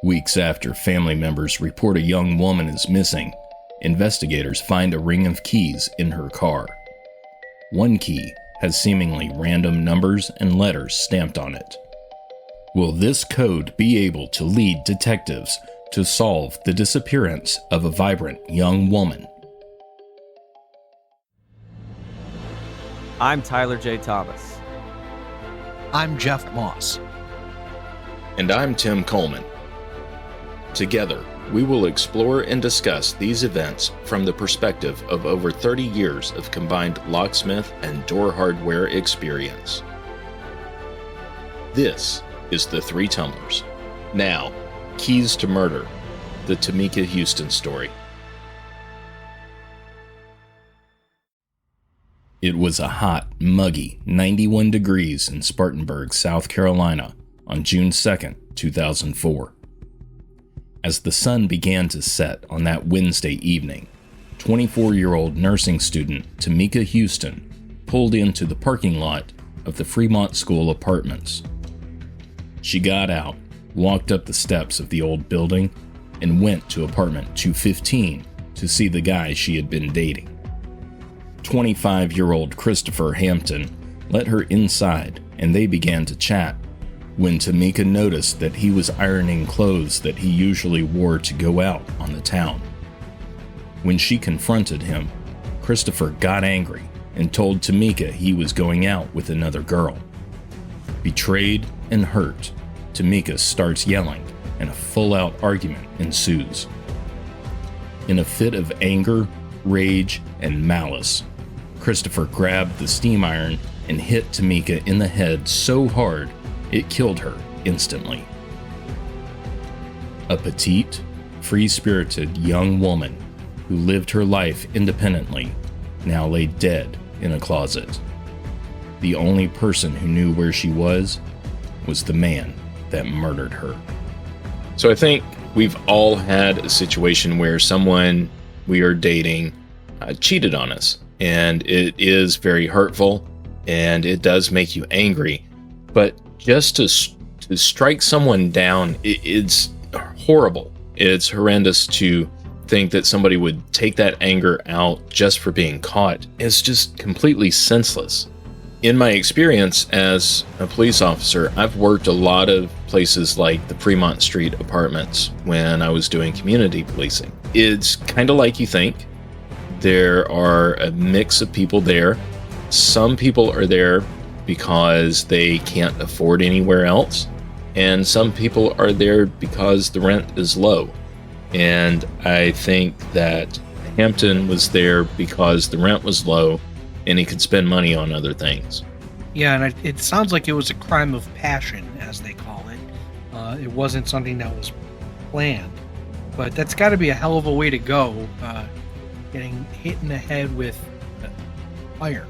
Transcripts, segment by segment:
Weeks after family members report a young woman is missing, investigators find a ring of keys in her car. One key has seemingly random numbers and letters stamped on it. Will this code be able to lead detectives to solve the disappearance of a vibrant young woman? I'm Tyler J. Thomas. I'm Jeff Moss. And I'm Tim Coleman. Together, we will explore and discuss these events from the perspective of over 30 years of combined locksmith and door hardware experience. This is the Three Tumblers. Now, Keys to Murder, the Tamika Huston story. It was a hot, muggy 91 degrees in Spartanburg, South Carolina on June 2nd, 2004. As the sun began to set on that Wednesday evening, 24-year-old nursing student Tamika Huston pulled into the parking lot of the Fremont School Apartments. She got out, walked up the steps of the old building, and went to apartment 215 to see the guy she had been dating. 25-year-old Christopher Hampton let her inside and they began to chat when Tamika noticed that he was ironing clothes that he usually wore to go out on the town. When she confronted him, Christopher got angry and told Tamika he was going out with another girl. Betrayed and hurt, Tamika starts yelling and a full-out argument ensues. In a fit of anger, rage, and malice, Christopher grabbed the steam iron and hit Tamika in the head so hard it killed her instantly. A petite, free-spirited young woman who lived her life independently now lay dead in a closet. The only person who knew where she was the man that murdered her. So I think we've all had a situation where someone we are dating cheated on us, and it is very hurtful and it does make you angry, but just to strike someone down, it's horrible. It's horrendous to think that somebody would take that anger out just for being caught. It's just completely senseless. In my experience as a police officer, I've worked a lot of places like the Fremont Street Apartments when I was doing community policing. It's kind of like you think. There are a mix of people there. Some people are there because they can't afford anywhere else, and some people are there because the rent is low. And I think that Hampton was there because the rent was low and he could spend money on other things. Yeah, and it sounds like it was a crime of passion, as they call it. It wasn't something that was planned, but that's got to be a hell of a way to go, getting hit in the head with iron.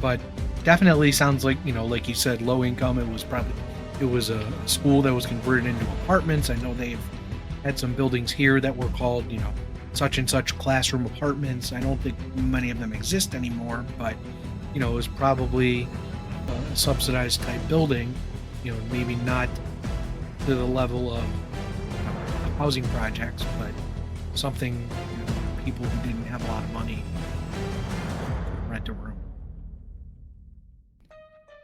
But definitely sounds like, like you said, low income. It was a school that was converted into apartments. I know they've had some buildings here that were called, such and such classroom apartments. I don't think many of them exist anymore, but, it was probably a subsidized type building, maybe not to the level of housing projects, but something, people who didn't have a lot of money rent a room.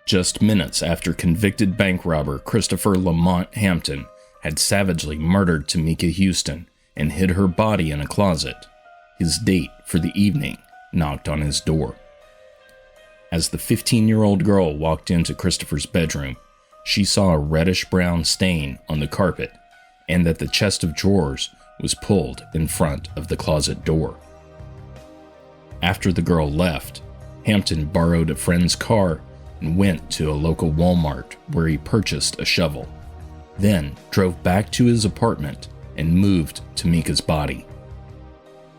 Just minutes after convicted bank robber Christopher Lamont Hampton had savagely murdered Tamika Huston and hid her body in a closet, his date for the evening knocked on his door. As the 15-year-old girl walked into Christopher's bedroom, she saw a reddish-brown stain on the carpet and that the chest of drawers was pulled in front of the closet door. After the girl left, Hampton borrowed a friend's car and went to a local Walmart where he purchased a shovel, then drove back to his apartment and moved Tamika's body.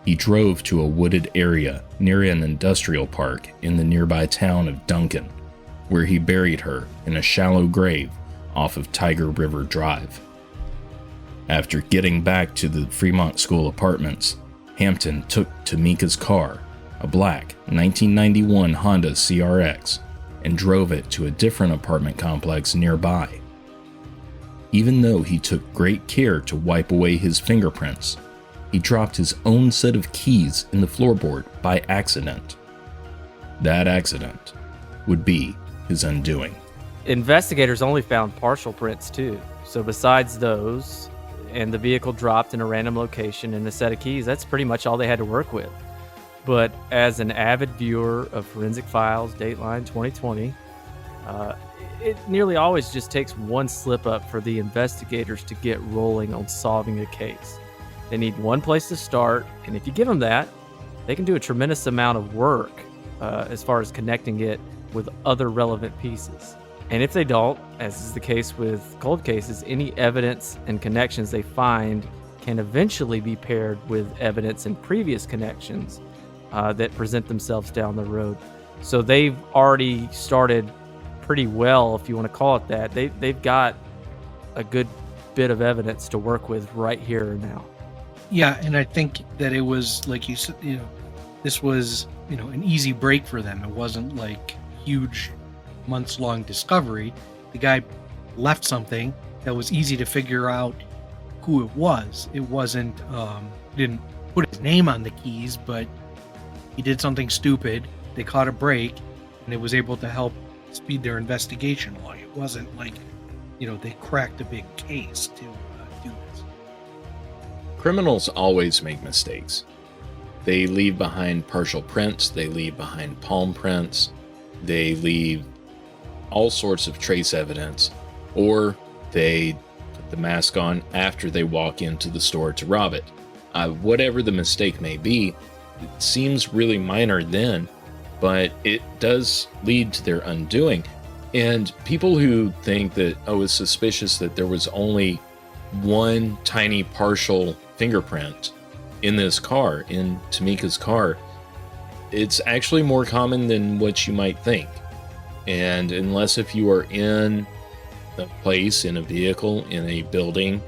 He drove to a wooded area near an industrial park in the nearby town of Duncan, where he buried her in a shallow grave off of Tiger River Drive. After getting back to the Fremont School Apartments, Hampton took Tamika's car, a black 1991 Honda CRX, and drove it to a different apartment complex nearby. Even though he took great care to wipe away his fingerprints, he dropped his own set of keys in the floorboard by accident. That accident would be his undoing. Investigators only found partial prints too. So besides those, and the vehicle dropped in a random location and a set of keys, that's pretty much all they had to work with. But as an avid viewer of Forensic Files, Dateline 2020, it nearly always just takes one slip up for the investigators to get rolling on solving a case. They need one place to start, and if you give them that, they can do a tremendous amount of work as far as connecting it with other relevant pieces. And if they don't, as is the case with cold cases, any evidence and connections they find can eventually be paired with evidence and previous connections that present themselves down the road. So they've already started pretty well, if you want to call it that. They've got a good bit of evidence to work with right here and now. Yeah, and I think that it was, like you said, this was, an easy break for them. It wasn't like huge months-long discovery. The guy left something that was easy to figure out who it was. It wasn't, didn't put his name on the keys, but he did something stupid. They caught a break, and it was able to help speed their investigation along. It wasn't like, they cracked a big case to do this. Criminals always make mistakes. They leave behind partial prints, they leave behind palm prints, they leave all sorts of trace evidence, or they put the mask on after they walk into the store to rob it. Whatever the mistake may be, it seems really minor then, but it does lead to their undoing. And people who think that, it's suspicious that there was only one tiny partial fingerprint in this car, in Tamika's car, it's actually more common than what you might think. And unless if you are in a place, in a vehicle, in a building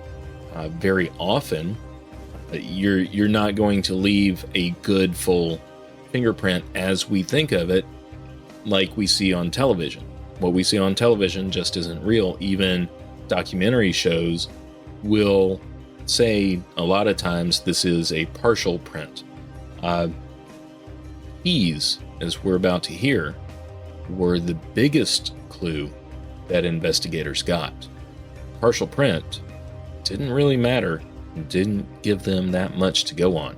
very often, you're not going to leave a good full fingerprint as we think of it, like we see on television. What we see on television just isn't real. Even documentary shows will say a lot of times this is a partial print. Keys, as we're about to hear, were the biggest clue that investigators got. Partial print didn't really matter, didn't give them that much to go on.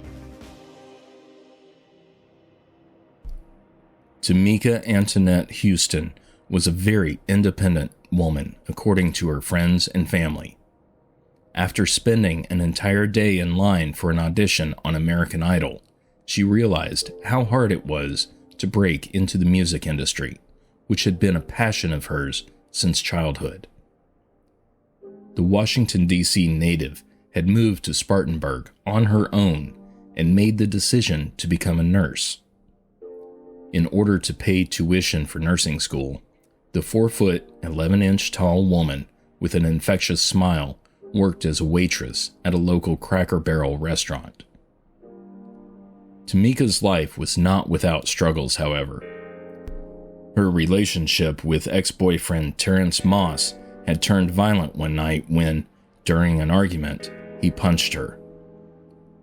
Tamika Antoinette Huston was a very independent woman, according to her friends and family. After spending an entire day in line for an audition on American Idol, she realized how hard it was to break into the music industry, which had been a passion of hers since childhood. The Washington, D.C. native had moved to Spartanburg on her own and made the decision to become a nurse. In order to pay tuition for nursing school, the 4-foot, 11-inch tall woman with an infectious smile worked as a waitress at a local Cracker Barrel restaurant. Tamika's life was not without struggles, however. Her relationship with ex-boyfriend Terrence Moss had turned violent one night when, during an argument, he punched her.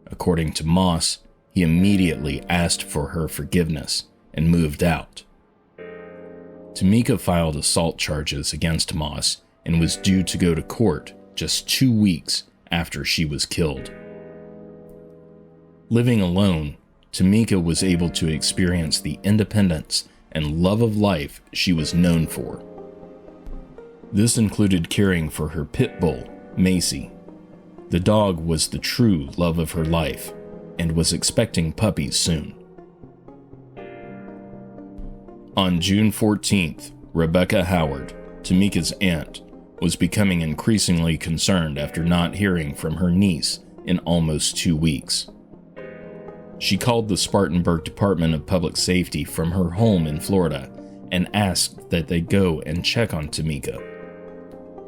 According to Moss, he immediately asked for her forgiveness and moved out. Tamika filed assault charges against Moss and was due to go to court just 2 weeks after she was killed. Living alone, Tamika was able to experience the independence and love of life she was known for. This included caring for her pit bull, Macy. The dog was the true love of her life and was expecting puppies soon. On June 14th, Rebecca Howard, Tamika's aunt, was becoming increasingly concerned after not hearing from her niece in almost 2 weeks. She called the Spartanburg Department of Public Safety from her home in Florida and asked that they go and check on Tamika.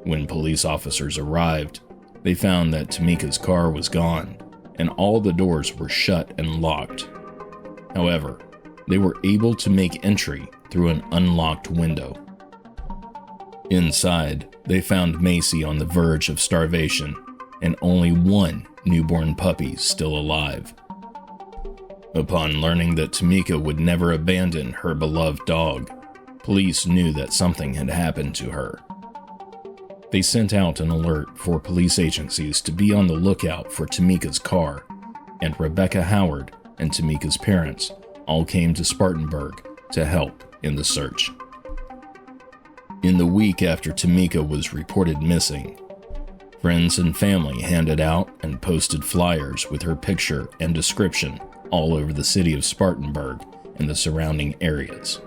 When police officers arrived, they found that Tamika's car was gone and all the doors were shut and locked. However, they were able to make entry through an unlocked window. Inside, they found Macy on the verge of starvation and only one newborn puppy still alive. Upon learning that Tamika would never abandon her beloved dog, police knew that something had happened to her. They sent out an alert for police agencies to be on the lookout for Tamika's car, and Rebecca Howard and Tamika's parents all came to Spartanburg to help in the search. In the week after Tamika was reported missing, friends and family handed out and posted flyers with her picture and description all over the city of Spartanburg and the surrounding areas.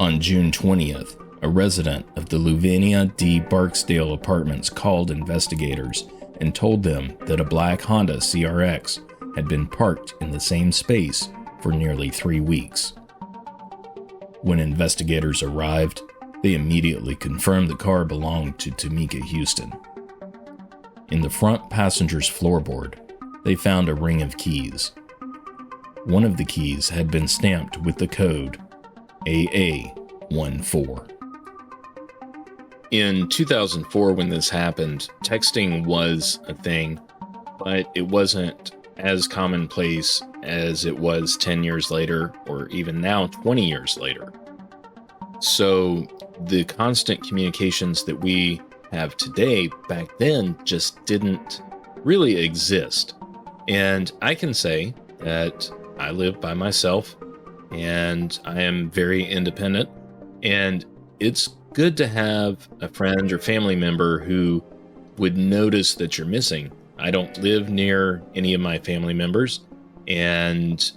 On June 20th, a resident of the Luvenia D. Barksdale apartments called investigators and told them that a black Honda CRX had been parked in the same space for nearly 3 weeks. When investigators arrived, they immediately confirmed the car belonged to Tamika Huston. In the front passenger's floorboard, they found a ring of keys. One of the keys had been stamped with the code AA14. In 2004, when this happened, texting was a thing, but it wasn't as commonplace as it was 10 years later, or even now 20 years later. So the constant communications that we have today, back then, just didn't really exist. And I can say that I live by myself and I am very independent, and it's good to have a friend or family member who would notice that you're missing. I don't live near any of my family members, and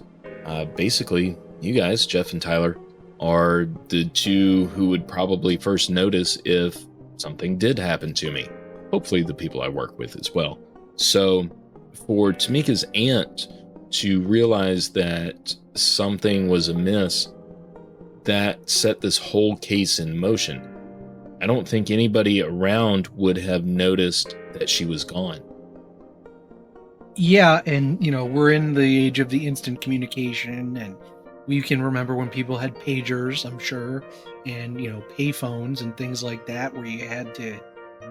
basically you guys, Jeff and Tyler, are the two who would probably first notice if something did happen to me. Hopefully the people I work with as well. So for Tamika's aunt to realize that something was amiss, that set this whole case in motion. I don't think anybody around would have noticed that she was gone. Yeah, and we're in the age of the instant communication, and we can remember when people had pagers, I'm sure, and payphones and things like that, where you had to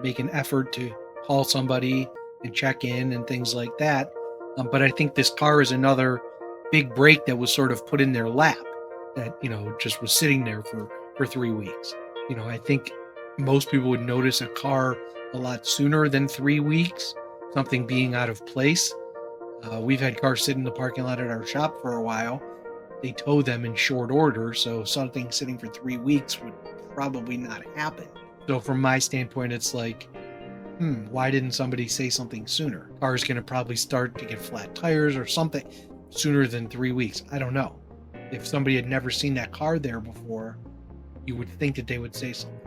make an effort to call somebody and check in and things like that. But I think this car is another big break that was sort of put in their lap, that just was sitting there for 3 weeks. I think most people would notice a car a lot sooner than 3 weeks, something being out of place. We've had cars sit in the parking lot at our shop for a while. They tow them in short order, so something sitting for 3 weeks would probably not happen. So from my standpoint, it's like, why didn't somebody say something sooner? Car's going to probably start to get flat tires or something sooner than 3 weeks. I don't know. If somebody had never seen that car there before, you would think that they would say something.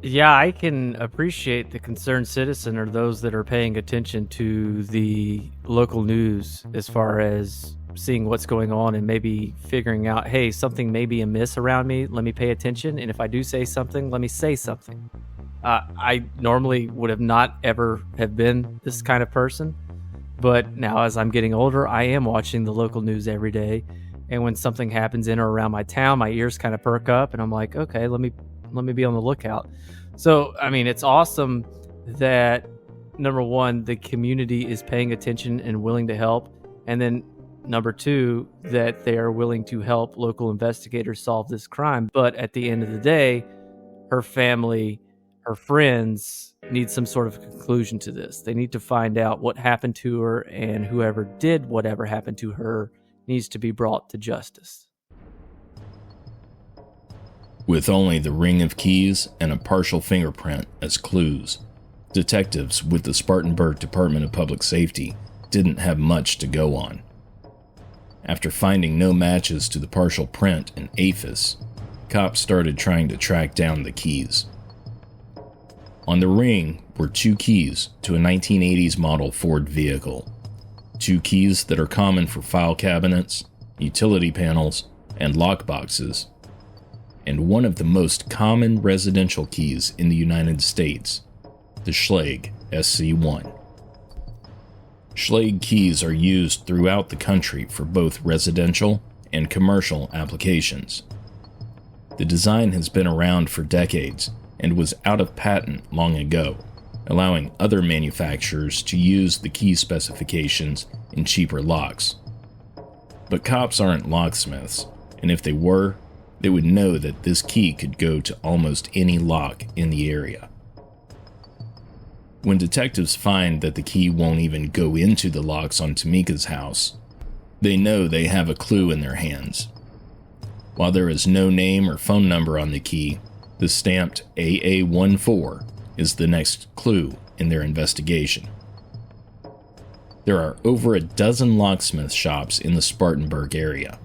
Yeah, I can appreciate the concerned citizen or those that are paying attention to the local news as far as seeing what's going on and maybe figuring out, hey, something may be amiss around me. Let me pay attention. And if I do say something, let me say something. I normally would have not ever have been this kind of person. But now as I'm getting older, I am watching the local news every day. And when something happens in or around my town, my ears kind of perk up and I'm like, okay, let me be on the lookout. So, I mean, it's awesome that, number one, the community is paying attention and willing to help. And then, number two, that they are willing to help local investigators solve this crime. But at the end of the day, her family, her friends need some sort of conclusion to this. They need to find out what happened to her, and whoever did whatever happened to her needs to be brought to justice. With only the ring of keys and a partial fingerprint as clues, detectives with the Spartanburg Department of Public Safety didn't have much to go on. After finding no matches to the partial print and APHIS, cops started trying to track down the keys. On the ring were 2 keys to a 1980s model Ford vehicle, 2 keys that are common for file cabinets, utility panels, and lockboxes, and one of the most common residential keys in the United States, the Schlage SC1. Schlage keys are used throughout the country for both residential and commercial applications. The design has been around for decades and was out of patent long ago, allowing other manufacturers to use the key specifications in cheaper locks. But cops aren't locksmiths, and if they were, they would know that this key could go to almost any lock in the area. When detectives find that the key won't even go into the locks on Tamika's house, they know they have a clue in their hands. While there is no name or phone number on the key, the stamped AA14 is the next clue in their investigation. There are over a dozen locksmith shops in the Spartanburg area,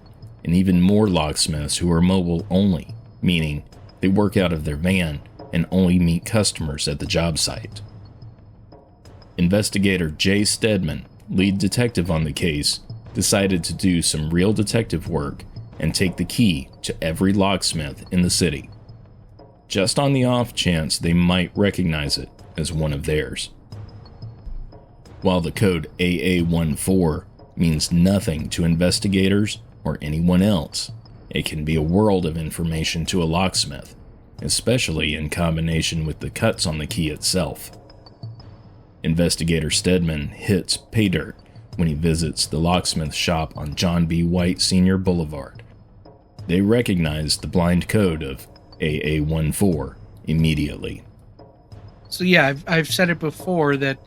and even more locksmiths who are mobile only, meaning they work out of their van and only meet customers at the job site. Investigator Jay Stedman, lead detective on the case, decided to do some real detective work and take the key to every locksmith in the city, just on the off chance they might recognize it as one of theirs. While the code AA14 means nothing to investigators or anyone else, it can be a world of information to a locksmith, especially in combination with the cuts on the key itself. Investigator Stedman hits pay dirt when he visits the locksmith shop on John B. White Sr. Boulevard. They recognize the blind code of AA14 immediately. So yeah, I've said it before that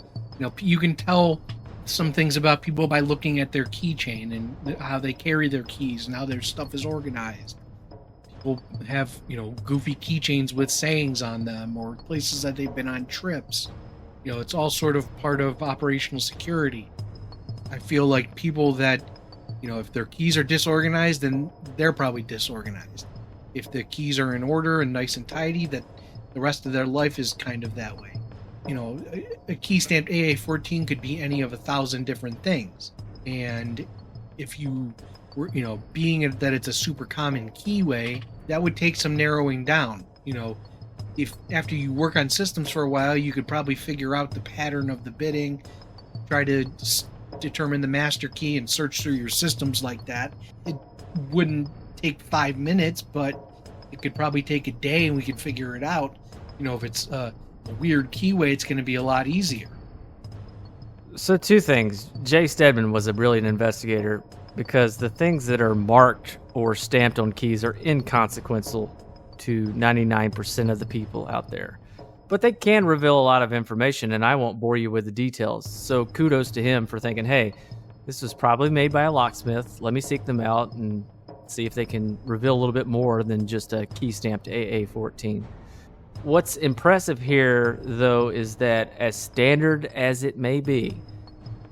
you can tell some things about people by looking at their keychain and how they carry their keys and how their stuff is organized. People have goofy keychains with sayings on them or places that they've been on trips. It's all sort of part of operational security. I feel like people that, if their keys are disorganized, then they're probably disorganized. If the keys are in order and nice and tidy, that the rest of their life is kind of that way. A key stamped AA14 could be any of 1,000 different things. And if you were, being that it's a super common keyway, that would take some narrowing down. If after you work on systems for a while, you could probably figure out the pattern of the bidding, try to determine the master key and search through your systems like that. It wouldn't take 5 minutes, but it could probably take a day and we could figure it out. If it's a weird keyway, it's going to be a lot easier. So 2 things. Jay Stedman was a brilliant investigator because the things that are marked or stamped on keys are inconsequential to 99% of the people out there. But they can reveal a lot of information, and I won't bore you with the details. So kudos to him for thinking, hey, this was probably made by a locksmith. Let me seek them out and see if they can reveal a little bit more than just a key stamped AA14. What's impressive here, though, is that as standard as it may be,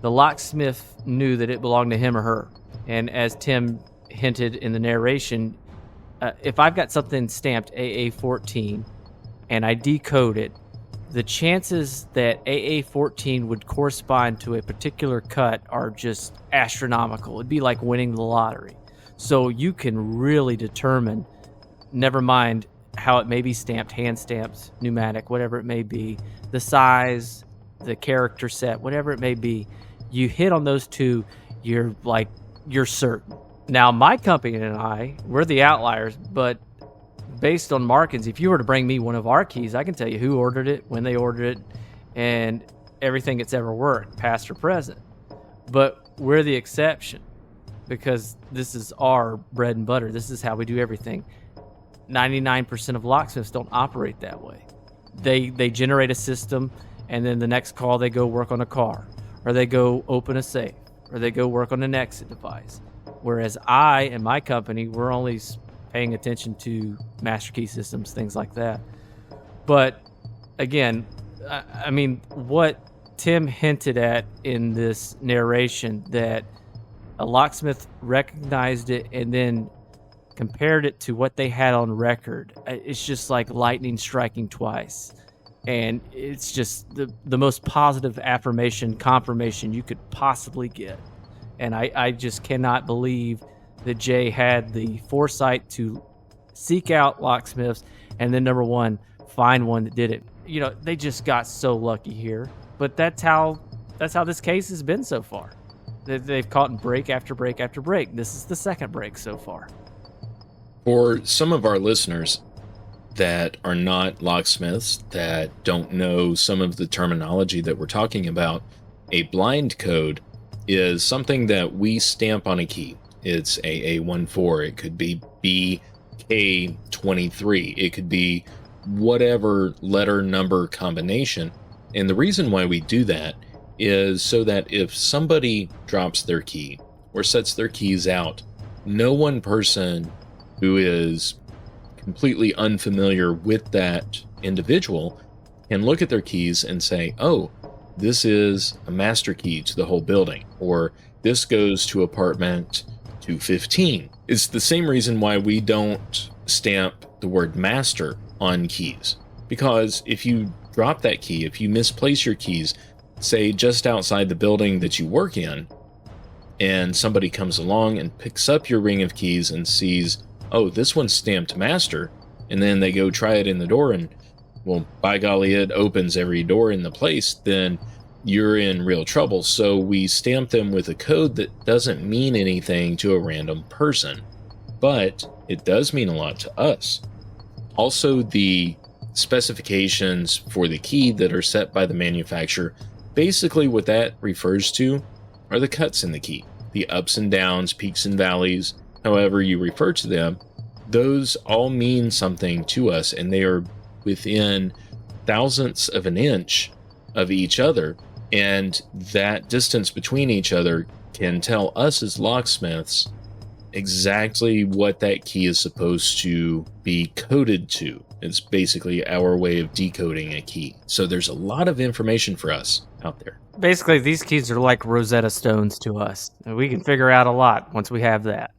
the locksmith knew that it belonged to him or her. And as Tim hinted in the narration, if I've got something stamped AA14 and I decode it, the chances that AA14 would correspond to a particular cut are just astronomical. It'd be like winning the lottery. So you can really determine, never mind how it may be stamped, hand stamped, pneumatic, whatever it may be, the size, the character set, whatever it may be, you hit on those 2, you're certain. Now, my company and I, we're the outliers, but based on markings, if you were to bring me one of our keys, I can tell you who ordered it, when they ordered it, and everything that's ever worked, past or present. But we're the exception because this is our bread and butter. This is how we do everything. 99% of locksmiths don't operate that way. They generate a system, and then the next call they go work on a car, or they go open a safe, or they go work on an exit device. Whereas I and my company, we're only paying attention to master key systems, things like that. But again, I mean, what Tim hinted at in this narration, that a locksmith recognized it and then compared it to what they had on record, it's just like lightning striking twice. And it's just the most positive confirmation you could possibly get. And I just cannot believe that Jay had the foresight to seek out locksmiths and then, number one, find one that did it. They just got so lucky here. But that's how this case has been so far. They've caught in break after break after break. This is the second break so far. For some of our listeners, that are not locksmiths, that don't know some of the terminology that we're talking about, a blind code is something that we stamp on a key. It's AA14. It could be BK23. It could be whatever letter number combination. And the reason why we do that is so that if somebody drops their key or sets their keys out, no one person who is completely unfamiliar with that individual can look at their keys and say, oh, this is a master key to the whole building, or this goes to apartment 215. It's the same reason why we don't stamp the word master on keys. Because if you drop that key, if you misplace your keys, say just outside the building that you work in, and somebody comes along and picks up your ring of keys and sees, oh, this one's stamped master, and then they go try it in the door and, well, by golly, it opens every door in the place, then you're in real trouble. So we stamp them with a code that doesn't mean anything to a random person, but it does mean a lot to us. Also, the specifications for the key that are set by the manufacturer, basically what that refers to are the cuts in the key, the ups and downs, peaks and valleys, however you refer to them. Those all mean something to us, and they are within thousandths of an inch of each other, and that distance between each other can tell us as locksmiths exactly what that key is supposed to be coded to. It's basically our way of decoding a key. So there's a lot of information for us out there. Basically, these keys are like Rosetta Stones to us. And we can figure out a lot once we have that.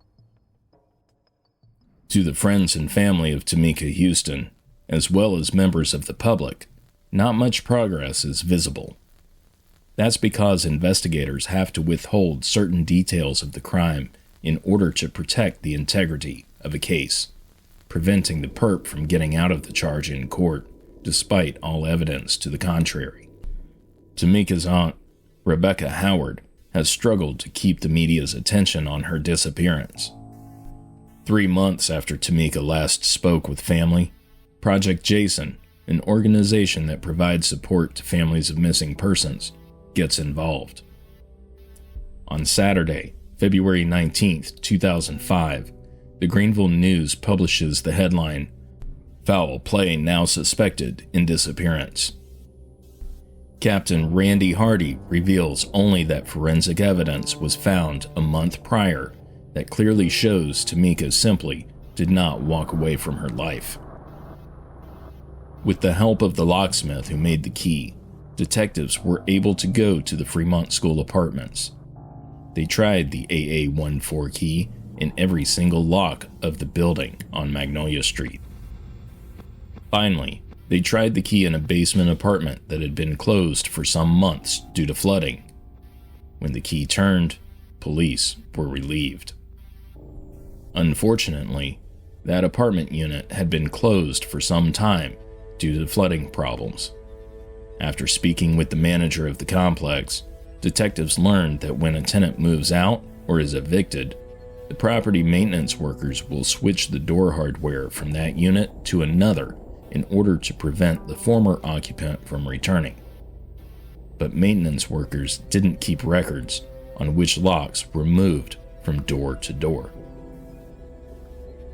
To the friends and family of Tamika Huston, as well as members of the public, not much progress is visible. That's because investigators have to withhold certain details of the crime in order to protect the integrity of a case, preventing the perp from getting out of the charge in court, despite all evidence to the contrary. Tamika's aunt, Rebecca Howard, has struggled to keep the media's attention on her disappearance. 3 months after Tamika last spoke with family, Project Jason, an organization that provides support to families of missing persons, gets involved. On Saturday, February 19th, 2005, the Greenville News publishes the headline, "Foul Play Now Suspected in Disappearance." Captain Randy Hardy reveals only that forensic evidence was found a month prior that clearly shows Tamika simply did not walk away from her life. With the help of the locksmith who made the key, detectives were able to go to the Fremont School apartments. They tried the AA14 key in every single lock of the building on Magnolia Street. Finally, they tried the key in a basement apartment that had been closed for some months due to flooding. When the key turned, police were relieved. Unfortunately, that apartment unit had been closed for some time due to flooding problems. After speaking with the manager of the complex, detectives learned that when a tenant moves out or is evicted, the property maintenance workers will switch the door hardware from that unit to another in order to prevent the former occupant from returning. But maintenance workers didn't keep records on which locks were moved from door to door.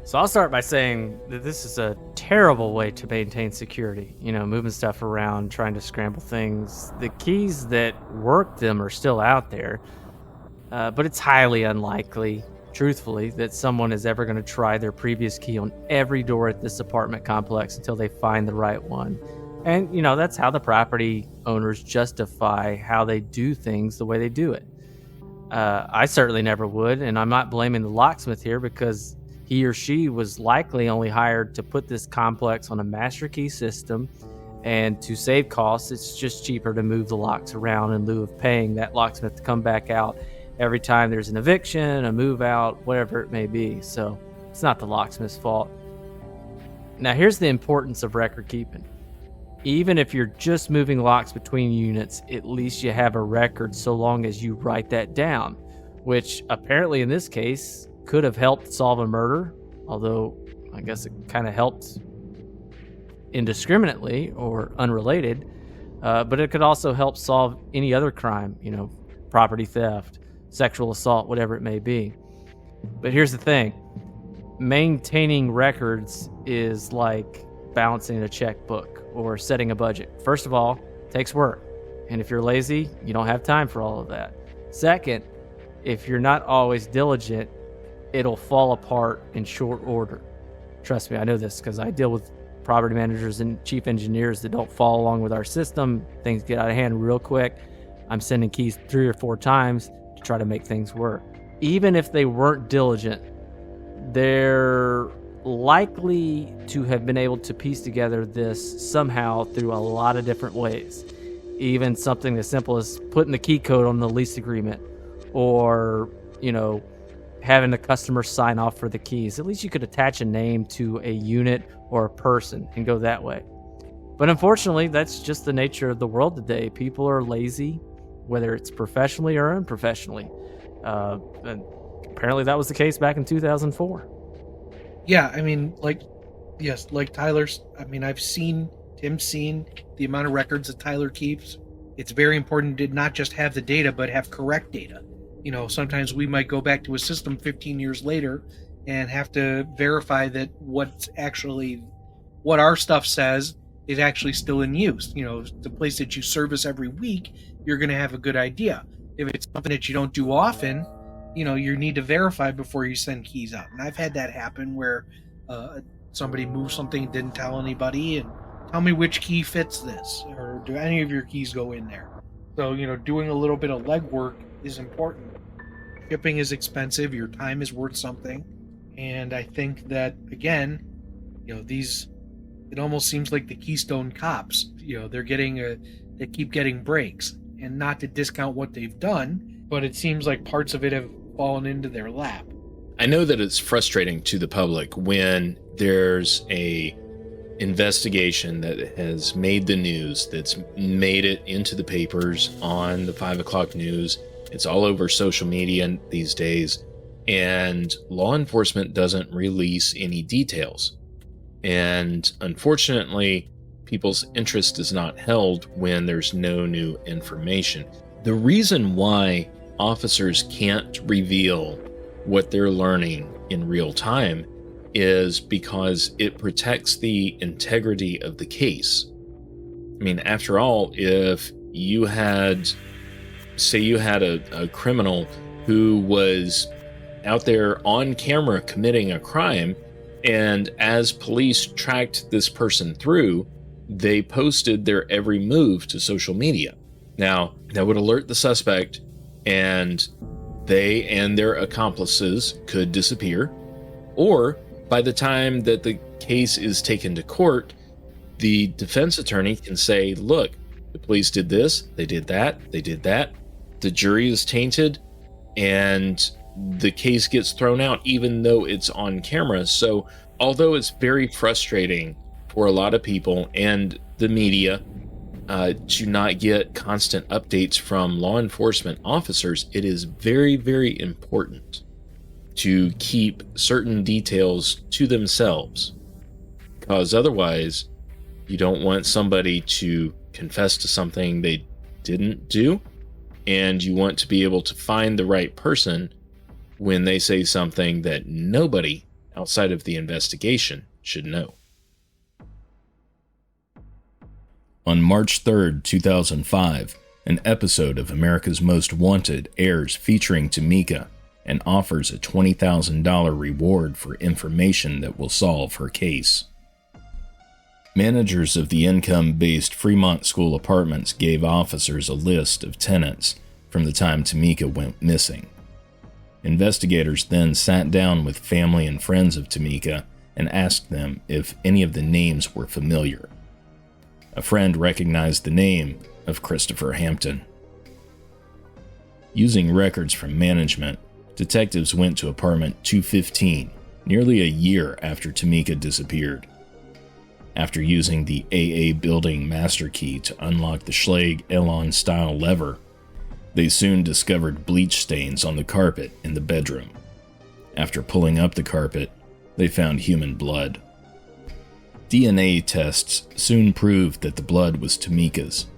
So I'll start by saying that this is a terrible way to maintain security. Moving stuff around, trying to scramble things. The keys that work them are still out there, but it's highly unlikely, truthfully, that someone is ever going to try their previous key on every door at this apartment complex until they find the right one. And, that's how the property owners justify how they do things the way they do it. I certainly never would, and I'm not blaming the locksmith here because he or she was likely only hired to put this complex on a master key system, and to save costs, it's just cheaper to move the locks around in lieu of paying that locksmith to come back out every time there's an eviction, a move out, whatever it may be. So it's not the locksmith's fault. Now here's the importance of record keeping. Even if you're just moving locks between units, at least you have a record so long as you write that down, which apparently in this case could have helped solve a murder, although I guess it kind of helped indiscriminately or unrelated, but it could also help solve any other crime, property theft, sexual assault, whatever it may be. But here's the thing. Maintaining records is like balancing a checkbook or setting a budget. First of all, it takes work. And if you're lazy, you don't have time for all of that. Second, if you're not always diligent, it'll fall apart in short order. Trust me, I know this because I deal with property managers and chief engineers that don't follow along with our system. Things get out of hand real quick. I'm sending keys 3 or 4 times to try to make things work. Even if they weren't diligent, they're likely to have been able to piece together this somehow through a lot of different ways. Even something as simple as putting the key code on the lease agreement, or, having the customer sign off for the keys. At least you could attach a name to a unit or a person and go that way. But unfortunately, that's just the nature of the world today. People are lazy, whether it's professionally or unprofessionally. And apparently that was the case back in 2004. Yeah, like Tyler's, Tim's seen the amount of records that Tyler keeps. It's very important to not just have the data, but have correct data. Sometimes we might go back to a system 15 years later and have to verify that what our stuff says is actually still in use. The place that you service every week, you're going to have a good idea. If it's something that you don't do often, you need to verify before you send keys out. And I've had that happen where somebody moved something and didn't tell anybody, and tell me which key fits this, or do any of your keys go in there? So, doing a little bit of legwork is important. Shipping is expensive. Your time is worth something. And I think that, again, it almost seems like the Keystone Cops, they keep getting breaks. And not to discount what they've done, but it seems like parts of it have fallen into their lap. I know that it's frustrating to the public when there's a investigation that has made the news, that's made it into the papers on the 5 o'clock news. It's all over social media these days, and law enforcement doesn't release any details. And unfortunately, people's interest is not held when there's no new information. The reason why officers can't reveal what they're learning in real time is because it protects the integrity of the case. After all, if you had a criminal who was out there on camera committing a crime, and as police tracked this person through, they posted their every move to social media. Now, that would alert the suspect, and they and their accomplices could disappear. Or by the time that the case is taken to court, the defense attorney can say, look, the police did this, they did that, they did that. The jury is tainted, and the case gets thrown out even though it's on camera. So although it's very frustrating for a lot of people and the media to not get constant updates from law enforcement officers, it is very, very important to keep certain details to themselves, because otherwise you don't want somebody to confess to something they didn't do, and you want to be able to find the right person when they say something that nobody outside of the investigation should know. On March 3rd, 2005, an episode of America's Most Wanted airs featuring Tamika and offers a $20,000 reward for information that will solve her case. Managers of the income-based Fremont School Apartments gave officers a list of tenants from the time Tamika went missing. Investigators then sat down with family and friends of Tamika and asked them if any of the names were familiar. A friend recognized the name of Christopher Hampton. Using records from management, detectives went to apartment 215 nearly a year after Tamika disappeared. After using the AA building master key to unlock the Schlage Elon-style lever, they soon discovered bleach stains on the carpet in the bedroom. After pulling up the carpet, they found human blood. DNA tests soon proved that the blood was Tamika's.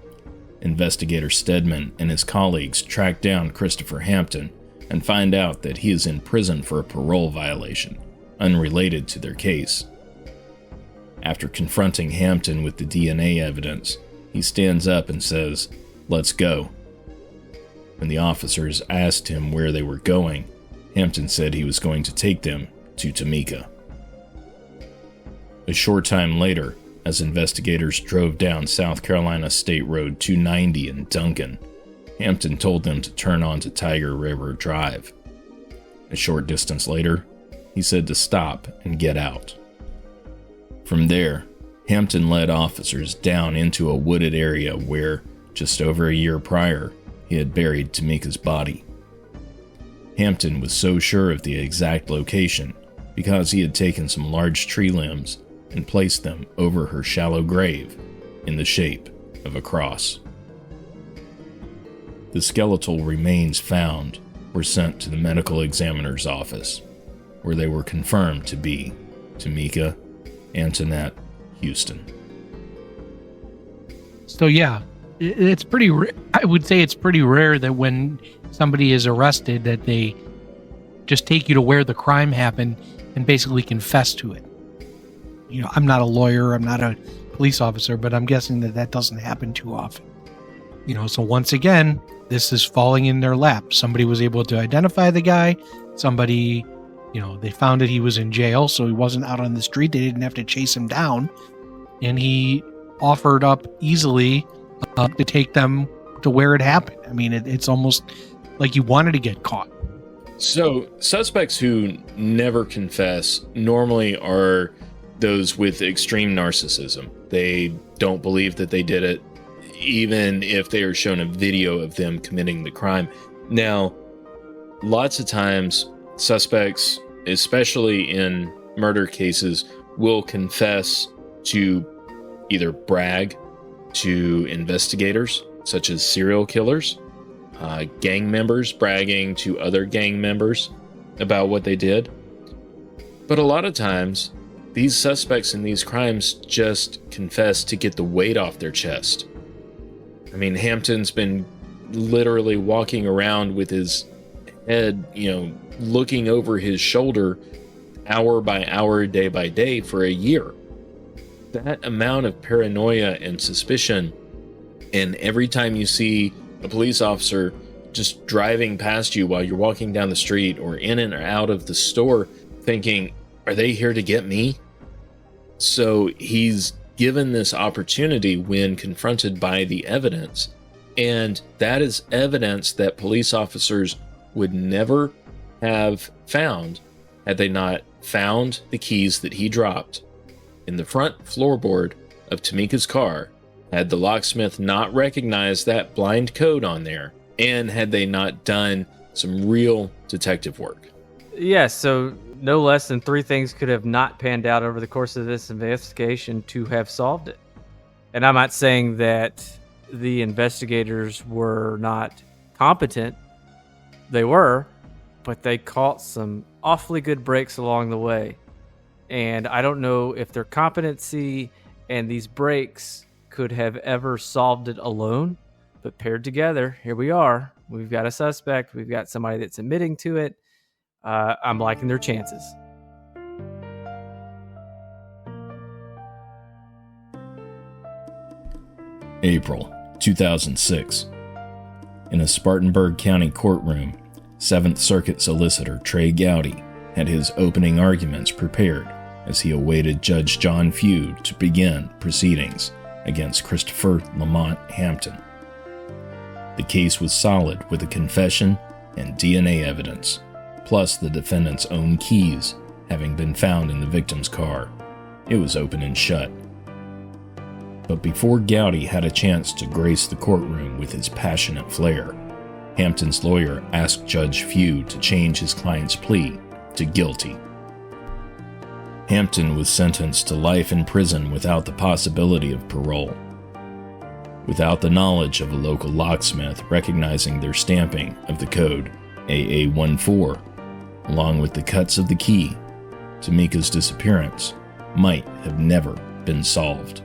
Investigator Stedman and his colleagues track down Christopher Hampton and find out that he is in prison for a parole violation, unrelated to their case. After confronting Hampton with the DNA evidence, he stands up and says, "Let's go." When the officers asked him where they were going, Hampton said he was going to take them to Tamika. A short time later, as investigators drove down South Carolina State Road 290 in Duncan, Hampton told them to turn onto Tiger River Drive. A short distance later, he said to stop and get out. From there, Hampton led officers down into a wooded area where, just over a year prior, he had buried Tamika's body. Hampton was so sure of the exact location because he had taken some large tree limbs and placed them over her shallow grave in the shape of a cross. The skeletal remains found were sent to the medical examiner's office, where they were confirmed to be Tamika Antoinette Huston. So yeah, it's pretty. I would say it's pretty rare that when somebody is arrested, that they just take you to where the crime happened and basically confess to it. You know, I'm not a lawyer, I'm not a police officer, but I'm guessing that doesn't happen too often. You know, so once again, this is falling in their lap. Somebody was able to identify the guy. Somebody, you know, they found that he was in jail, so he wasn't out on the street. They didn't have to chase him down. And he offered up easily to take them to where it happened. I mean, it's almost like he wanted to get caught. So, suspects who never confess normally are those with extreme narcissism. They don't believe that they did it, even if they are shown a video of them committing the crime. Now, lots of times, suspects, especially in murder cases, will confess to either brag to investigators, such as serial killers, gang members bragging to other gang members about what they did. But a lot of times, these suspects in these crimes just confess to get the weight off their chest. I mean, Hampton's been literally walking around with his head, looking over his shoulder hour by hour, day by day for a year. That amount of paranoia and suspicion, and every time you see a police officer just driving past you while you're walking down the street or in and out of the store thinking, are they here to get me? So he's given this opportunity when confronted by the evidence, and that is evidence that police officers would never have found had they not found the keys that he dropped in the front floorboard of Tamika's car, had the locksmith not recognized that blind code on there, and had they not done some real detective work. Yeah, so no less than 3 things could have not panned out over the course of this investigation to have solved it. And I'm not saying that the investigators were not competent. They were, but they caught some awfully good breaks along the way. And I don't know if their competency and these breaks could have ever solved it alone, but paired together, here we are. We've got a suspect. We've got somebody that's admitting to it. I'm liking their chances. April 2006. In a Spartanburg County courtroom, 7th Circuit Solicitor Trey Gowdy had his opening arguments prepared as he awaited Judge John Feud to begin proceedings against Christopher Lamont Hampton. The case was solid with a confession and DNA evidence, plus the defendant's own keys having been found in the victim's car. It was open and shut. But before Gowdy had a chance to grace the courtroom with his passionate flair, Hampton's lawyer asked Judge Feud to change his client's plea to guilty. Hampton was sentenced to life in prison without the possibility of parole. Without the knowledge of a local locksmith recognizing their stamping of the code AA14, along with the cuts of the key, Tamika's disappearance might have never been solved.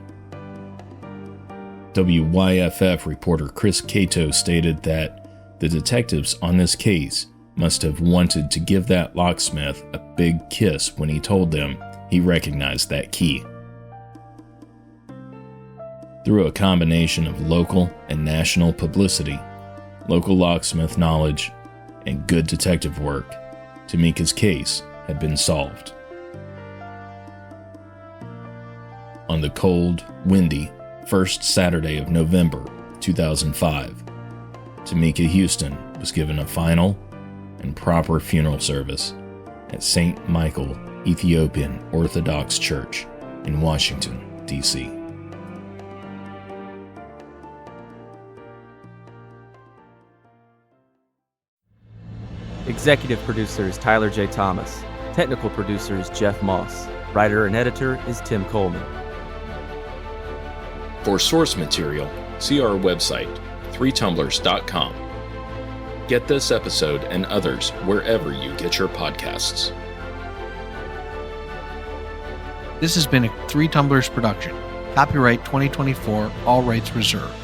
WYFF reporter Chris Cato stated that the detectives on this case must have wanted to give that locksmith a big kiss when he told them he recognized that key. Through a combination of local and national publicity, local locksmith knowledge, and good detective work, Tamika's case had been solved. On the cold, windy, first Saturday of November 2005, Tamika Huston was given a final and proper funeral service at St. Michael Ethiopian Orthodox Church in Washington, D.C. Executive producer is Tyler J. Thomas. Technical producer is Jeff Moss. Writer and editor is Tim Coleman. For source material, see our website, threetumblers.com. Get this episode and others wherever you get your podcasts. This has been a Three Tumblers production. Copyright 2024, all rights reserved.